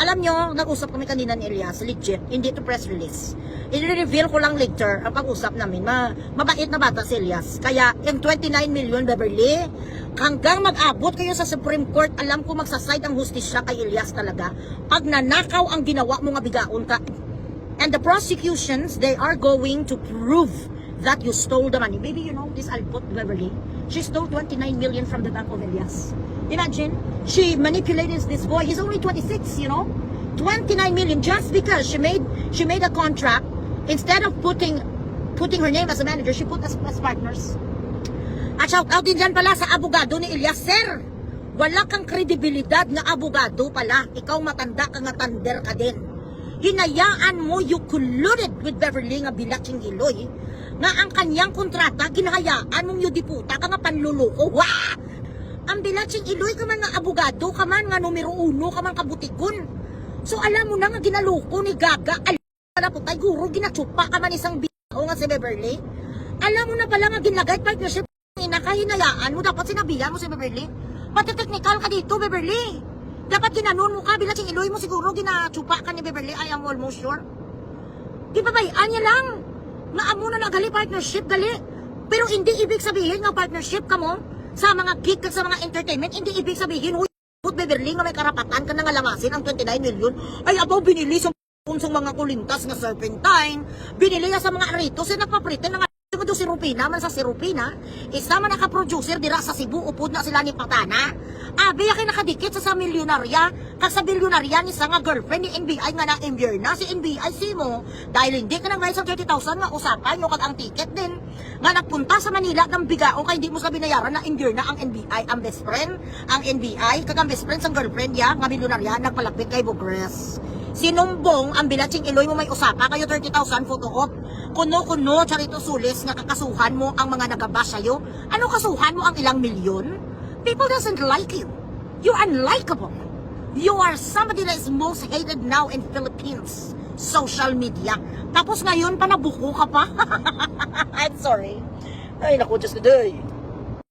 Alam nyo, nag-usap kami kanina ni Elias, legit, hindi to press release. I-reveal ko lang later ang pag-usap namin. Mabait na bata si Elias. Kaya, yung 29 million, Beverly, hanggang mag-abot kayo sa Supreme Court, alam ko magsaside ang hustisya kay Elias talaga. Pag nanakaw ang ginawa mo nga bigaon ka. And the prosecutions, they are going to prove that you stole the money. Baby, you know, this Albot Beverly, she stole 29 million from the bank of Elias. Imagine, she manipulated this boy. He's only 26, you know. 29 million just because she made a contract. Instead of putting her name as a manager, she put as partners. At shout out din dyan pala sa abogado ni Elias. Sir, wala kang kredibilidad na abogado pala. Ikaw matanda ka nga tander ka din. Hinayaan mo, you colluded with Beverly nga Bilatsing Iloy nga ang kanyang kontrata, ginahayaan mong yudiputa ka nga panluluko. Wah! Ang Bilatsing Iloy ka man nga abogado, ka man nga numero 1, ka man kabutikon. So alam mo na nga ginaluko ni Gaga, alam na po tayo, guro, ginatsupa ka man isang biyaho nga si Beverly. Alam mo na pala nga ginagay partnership, hinayaan mo, dapat sinabihan mo si Beverly. Pati technical ka dito, Beverly. Dapat ginanon mo ka, Bilatsing Iloy mo siguro, ginatsupa ka ni Beverly, I am almost sure. Di ba bayaan niya lang? Nga amo na nagali partnership, gali. Pero hindi ibig sabihin nga partnership ka mo sa mga gig at sa mga entertainment, hindi ibig sabihin, huy, Beverly nga may karapatan ka na nga langasin ang 29 million, ay abaw binili sa mga kulintas nga serpentine, binili sa mga aritos, ay nagpapriten na nga do si Rupina, man sa si Rupina, isa man naka-producer dira sa Cebu, upod na sila ni Patana. Abi, yakin nakadikit sa milyonarya, kasa bilyonarya ni sa nga girlfriend ni NBI nga na-imbier na si NBI si mo, dahil hindi ka nang may isang 30,000 nga usapan, yung kag ang ticket din, nga nagpunta sa Manila ng bigao, kaya hindi mo sa binayaran na imbier na ang NBI, ang best friend, ang NBI, kag ang best friend sa girlfriend ya, nga milyonarya, nagpalapit kay Bugres. Sinumbong ang Bilatsing Iloy mo may usapa kayo 30,000 photo op. Kuno charito sulis nga kakasuhan mo ang mga nagabas sa'yo. Ano kasuhan mo ang ilang milyon? People doesn't like you. You unlikable. You are somebody that is most hated now in Philippines. Social media. Tapos ngayon pa nabuko ka pa. I'm sorry. Ay naku, Diyos ko day.